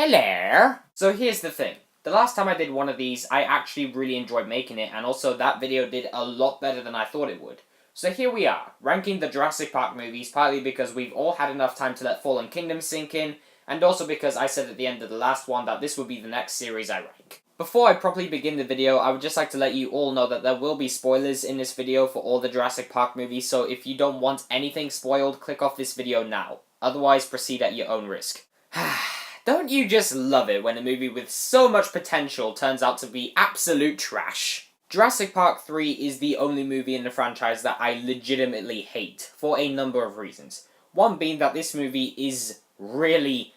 Hello! So here's the thing. The last time I did one of these, I actually really enjoyed making it, and also that video did a lot better than I thought it would. So here we are, ranking the Jurassic Park movies, partly because we've all had enough time to let Fallen Kingdom sink in, and also because I said at the end of the last one that this would be the next series I rank. Before I properly begin the video, I would just like to let you all know that there will be spoilers in this video for all the Jurassic Park movies, so if you don't want anything spoiled, click off this video now. Otherwise, proceed at your own risk. Don't you just love it when a movie with so much potential turns out to be absolute trash? Jurassic Park 3 is the only movie in the franchise that I legitimately hate, for a number of reasons. One being that this movie is really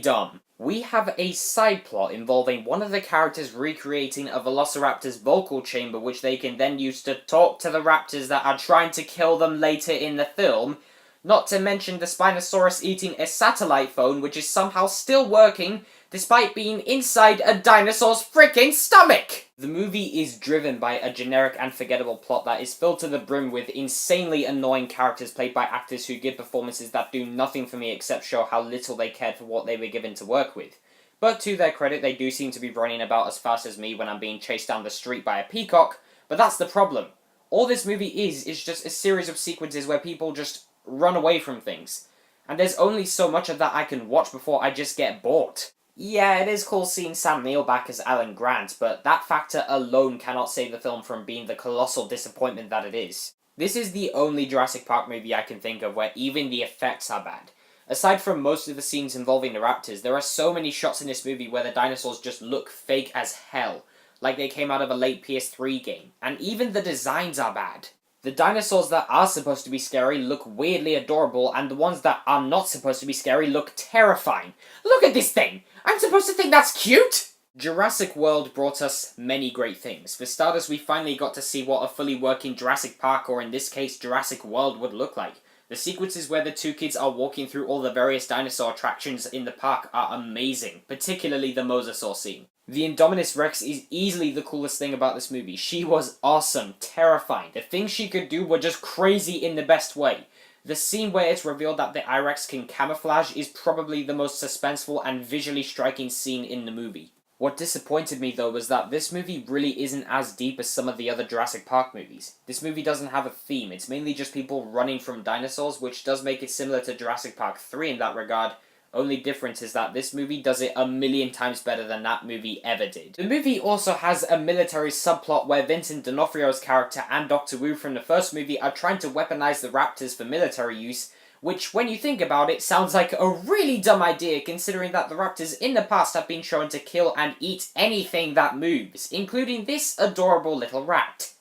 dumb. We have a side plot involving one of the characters recreating a velociraptor's vocal chamber which they can then use to talk to the raptors that are trying to kill them later in the film. Not to mention the Spinosaurus eating a satellite phone which is somehow still working despite being inside a dinosaur's freaking stomach! The movie is driven by a generic and forgettable plot that is filled to the brim with insanely annoying characters played by actors who give performances that do nothing for me except show how little they cared for what they were given to work with. But to their credit, they do seem to be running about as fast as me when I'm being chased down the street by a peacock, but that's the problem. All this movie is just a series of sequences where people just run away from things. And there's only so much of that I can watch before I just get bored. Yeah, it is cool seeing Sam Neill back as Alan Grant, but that factor alone cannot save the film from being the colossal disappointment that it is. This is the only Jurassic Park movie I can think of where even the effects are bad. Aside from most of the scenes involving the raptors, there are so many shots in this movie where the dinosaurs just look fake as hell, like they came out of a late PS3 game, and even the designs are bad. The dinosaurs that are supposed to be scary look weirdly adorable, and the ones that are not supposed to be scary look terrifying. Look at this thing! I'm supposed to think that's cute?! Jurassic World brought us many great things. For starters, we finally got to see what a fully working Jurassic Park, or in this case Jurassic World, would look like. The sequences where the two kids are walking through all the various dinosaur attractions in the park are amazing, particularly the mosasaur scene. The Indominus Rex is easily the coolest thing about this movie. She was awesome, terrifying. The things she could do were just crazy in the best way. The scene where it's revealed that the I-Rex can camouflage is probably the most suspenseful and visually striking scene in the movie. What disappointed me though was that this movie really isn't as deep as some of the other Jurassic Park movies. This movie doesn't have a theme, it's mainly just people running from dinosaurs, which does make it similar to Jurassic Park 3 in that regard. Only difference is that this movie does it a million times better than that movie ever did. The movie also has a military subplot where Vincent D'Onofrio's character and Dr. Wu from the first movie are trying to weaponize the raptors for military use, which, when you think about it, sounds like a really dumb idea considering that the raptors in the past have been shown to kill and eat anything that moves, including this adorable little rat.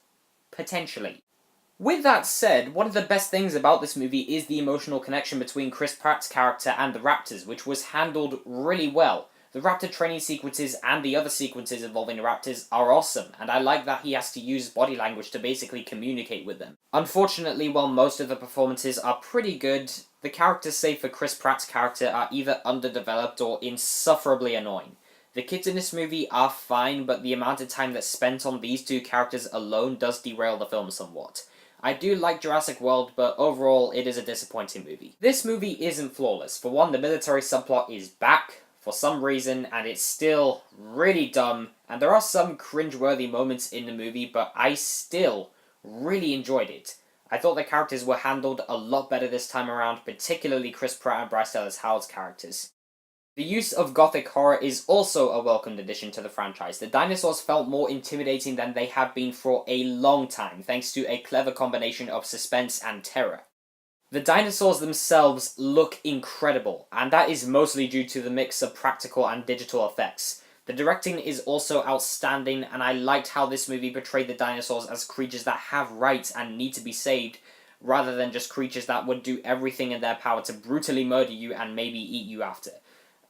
Potentially. With that said, one of the best things about this movie is the emotional connection between Chris Pratt's character and the raptors, which was handled really well. The raptor training sequences and the other sequences involving the raptors are awesome, and I like that he has to use body language to basically communicate with them. Unfortunately, while most of the performances are pretty good, the characters save for Chris Pratt's character are either underdeveloped or insufferably annoying. The kids in this movie are fine, but the amount of time that's spent on these two characters alone does derail the film somewhat. I do like Jurassic World, but overall it is a disappointing movie. This movie isn't flawless. For one, the military subplot is back for some reason, and it's still really dumb, and there are some cringe-worthy moments in the movie, but I still really enjoyed it. I thought the characters were handled a lot better this time around, particularly Chris Pratt and Bryce Dallas Howard's characters. The use of gothic horror is also a welcomed addition to the franchise. The dinosaurs felt more intimidating than they have been for a long time, thanks to a clever combination of suspense and terror. The dinosaurs themselves look incredible, and that is mostly due to the mix of practical and digital effects. The directing is also outstanding, and I liked how this movie portrayed the dinosaurs as creatures that have rights and need to be saved, rather than just creatures that would do everything in their power to brutally murder you and maybe eat you after.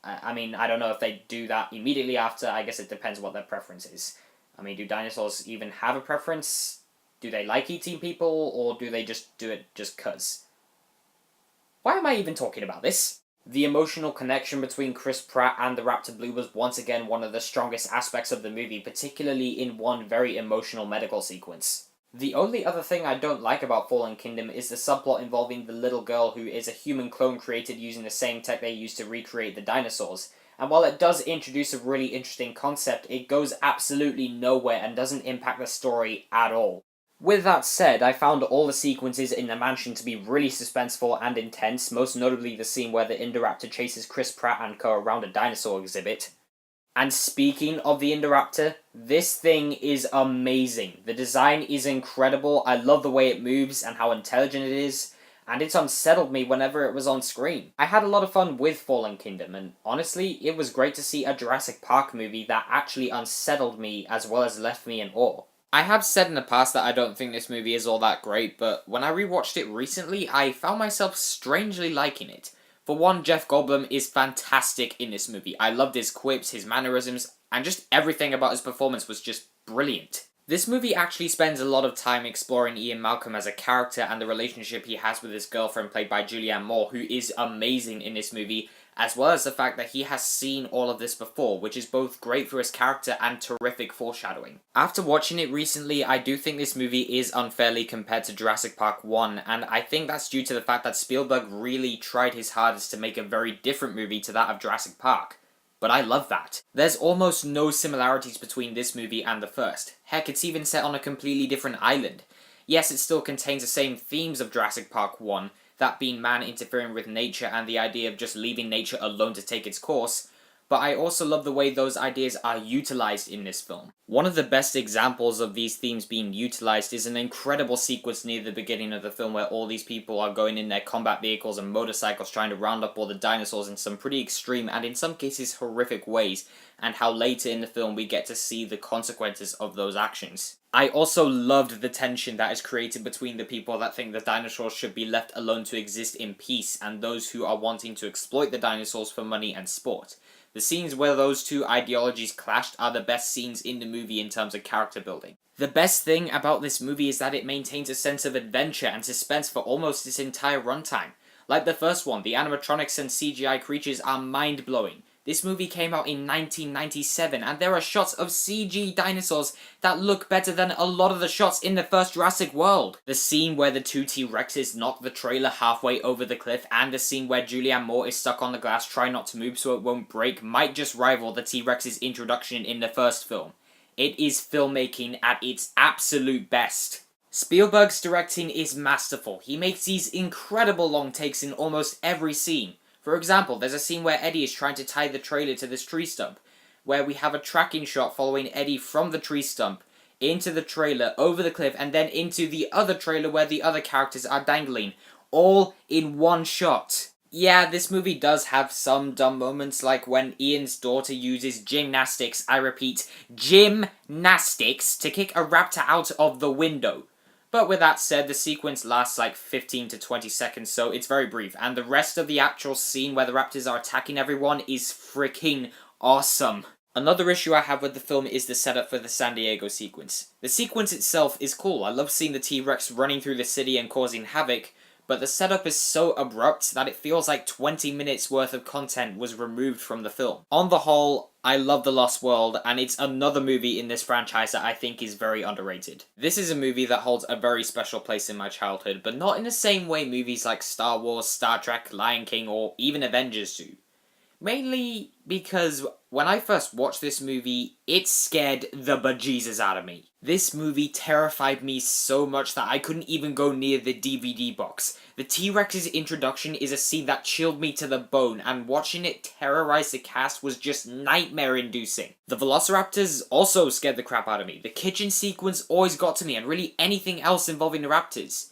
I mean, I don't know if they do that immediately after. I guess it depends what their preference is. I mean, do dinosaurs even have a preference? Do they like eating people, or do they just do it just 'cause? Why am I even talking about this? The emotional connection between Chris Pratt and the Raptor Blue was once again one of the strongest aspects of the movie, particularly in one very emotional medical sequence. The only other thing I don't like about Fallen Kingdom is the subplot involving the little girl who is a human clone created using the same tech they used to recreate the dinosaurs, and while it does introduce a really interesting concept, it goes absolutely nowhere and doesn't impact the story at all. With that said, I found all the sequences in the mansion to be really suspenseful and intense, most notably the scene where the Indoraptor chases Chris Pratt and co around a dinosaur exhibit. And speaking of the Indoraptor, this thing is amazing. The design is incredible, I love the way it moves and how intelligent it is, and it's unsettled me whenever it was on screen. I had a lot of fun with Fallen Kingdom, and honestly, it was great to see a Jurassic Park movie that actually unsettled me as well as left me in awe. I have said in the past that I don't think this movie is all that great, but when I rewatched it recently, I found myself strangely liking it. For one, Jeff Goldblum is fantastic in this movie. I loved his quips, his mannerisms, and just everything about his performance was just brilliant. This movie actually spends a lot of time exploring Ian Malcolm as a character and the relationship he has with his girlfriend played by Julianne Moore, who is amazing in this movie, as well as the fact that he has seen all of this before, which is both great for his character and terrific foreshadowing. After watching it recently, I do think this movie is unfairly compared to Jurassic Park 1, and I think that's due to the fact that Spielberg really tried his hardest to make a very different movie to that of Jurassic Park. But I love that. There's almost no similarities between this movie and the first. Heck, it's even set on a completely different island. Yes, it still contains the same themes of Jurassic Park 1, that being man interfering with nature and the idea of just leaving nature alone to take its course, but I also love the way those ideas are utilized in this film. One of the best examples of these themes being utilized is an incredible sequence near the beginning of the film where all these people are going in their combat vehicles and motorcycles trying to round up all the dinosaurs in some pretty extreme and in some cases horrific ways, and how later in the film we get to see the consequences of those actions. I also loved the tension that is created between the people that think the dinosaurs should be left alone to exist in peace and those who are wanting to exploit the dinosaurs for money and sport. The scenes where those two ideologies clashed are the best scenes in the movie in terms of character building. The best thing about this movie is that it maintains a sense of adventure and suspense for almost its entire runtime. Like the first one, the animatronics and CGI creatures are mind-blowing. This movie came out in 1997, and there are shots of CG dinosaurs that look better than a lot of the shots in the first Jurassic World. The scene where the two T-Rexes knock the trailer halfway over the cliff, and the scene where Julianne Moore is stuck on the glass trying not to move so it won't break, might just rival the T-Rex's introduction in the first film. It is filmmaking at its absolute best. Spielberg's directing is masterful. He makes these incredible long takes in almost every scene. For example, there's a scene where Eddie is trying to tie the trailer to this tree stump, where we have a tracking shot following Eddie from the tree stump, into the trailer, over the cliff, and then into the other trailer where the other characters are dangling, all in one shot. Yeah, this movie does have some dumb moments, like when Ian's daughter uses gymnastics, I repeat, gymnastics, to kick a raptor out of the window. But with that said, the sequence lasts like 15 to 20 seconds, so it's very brief, and the rest of the actual scene where the raptors are attacking everyone is freaking awesome. Another issue I have with the film is the setup for the San Diego sequence. The sequence itself is cool. I love seeing the T-Rex running through the city and causing havoc, but the setup is so abrupt that it feels like 20 minutes worth of content was removed from the film. On the whole, I love The Lost World, and it's another movie in this franchise that I think is very underrated. This is a movie that holds a very special place in my childhood, but not in the same way movies like Star Wars, Star Trek, Lion King, or even Avengers do. Mainly because when I first watched this movie, it scared the bejesus out of me. This movie terrified me so much that I couldn't even go near the DVD box. The T-Rex's introduction is a scene that chilled me to the bone, and watching it terrorize the cast was just nightmare-inducing. The Velociraptors also scared the crap out of me. The kitchen sequence always got to me, and really anything else involving the raptors.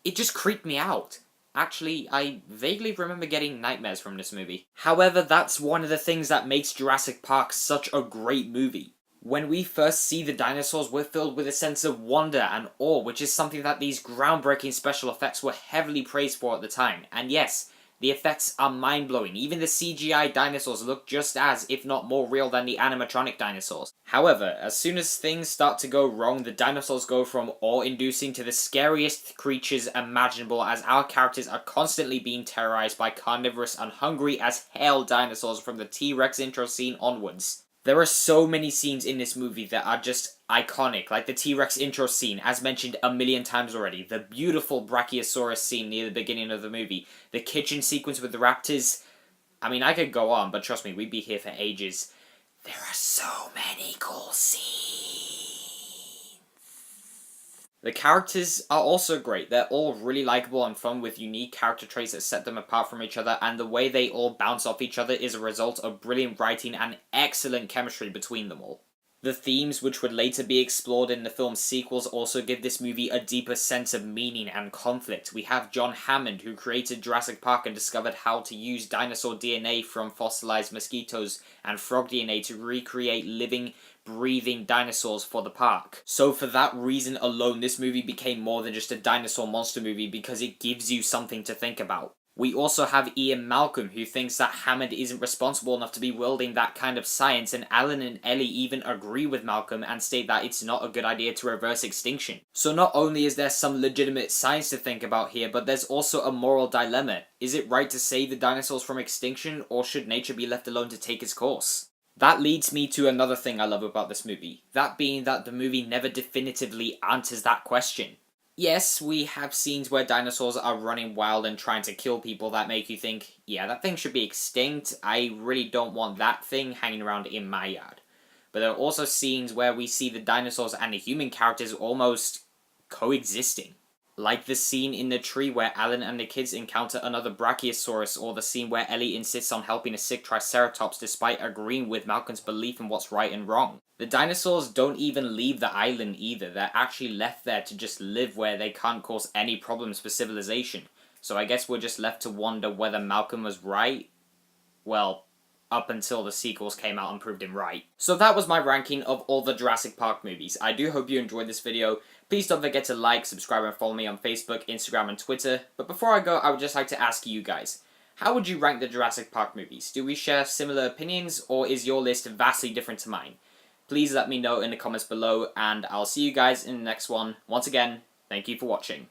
It just creeped me out. Actually, I vaguely remember getting nightmares from this movie. However, that's one of the things that makes Jurassic Park such a great movie. When we first see the dinosaurs, we're filled with a sense of wonder and awe, which is something that these groundbreaking special effects were heavily praised for at the time. And yes, the effects are mind-blowing. Even the CGI dinosaurs look just as, if not more real than the animatronic dinosaurs. However, as soon as things start to go wrong, the dinosaurs go from awe-inducing to the scariest creatures imaginable, as our characters are constantly being terrorized by carnivorous and hungry as hell dinosaurs from the T-Rex intro scene onwards. There are so many scenes in this movie that are just iconic, like the T-Rex intro scene, as mentioned a million times already, the beautiful Brachiosaurus scene near the beginning of the movie, the kitchen sequence with the raptors. I mean, I could go on, but trust me, we'd be here for ages. There are so many cool scenes. The characters are also great. They're all really likable and fun with unique character traits that set them apart from each other, and the way they all bounce off each other is a result of brilliant writing and excellent chemistry between them all. The themes, which would later be explored in the film's sequels, also give this movie a deeper sense of meaning and conflict. We have John Hammond, who created Jurassic Park and discovered how to use dinosaur DNA from fossilized mosquitoes and frog DNA to recreate living, breathing dinosaurs for the park. So for that reason alone, this movie became more than just a dinosaur monster movie because it gives you something to think about. We also have Ian Malcolm, who thinks that Hammond isn't responsible enough to be wielding that kind of science, and Alan and Ellie even agree with Malcolm and state that it's not a good idea to reverse extinction. So not only is there some legitimate science to think about here, but there's also a moral dilemma. Is it right to save the dinosaurs from extinction, or should nature be left alone to take its course? That leads me to another thing I love about this movie, that being that the movie never definitively answers that question. Yes, we have scenes where dinosaurs are running wild and trying to kill people that make you think, yeah, that thing should be extinct. I really don't want that thing hanging around in my yard. But there are also scenes where we see the dinosaurs and the human characters almost coexisting. Like the scene in the tree where Alan and the kids encounter another Brachiosaurus, or the scene where Ellie insists on helping a sick Triceratops despite agreeing with Malcolm's belief in what's right and wrong. The dinosaurs don't even leave the island either. They're actually left there to just live where they can't cause any problems for civilization. So I guess we're just left to wonder whether Malcolm was right. Well, up until the sequels came out and proved him right. So that was my ranking of all the Jurassic Park movies. I do hope you enjoyed this video. Please don't forget to like, subscribe, and follow me on Facebook, Instagram, and Twitter. But before I go, I would just like to ask you guys, how would you rank the Jurassic Park movies? Do we share similar opinions, or is your list vastly different to mine? Please let me know in the comments below, and I'll see you guys in the next one. Once again, thank you for watching.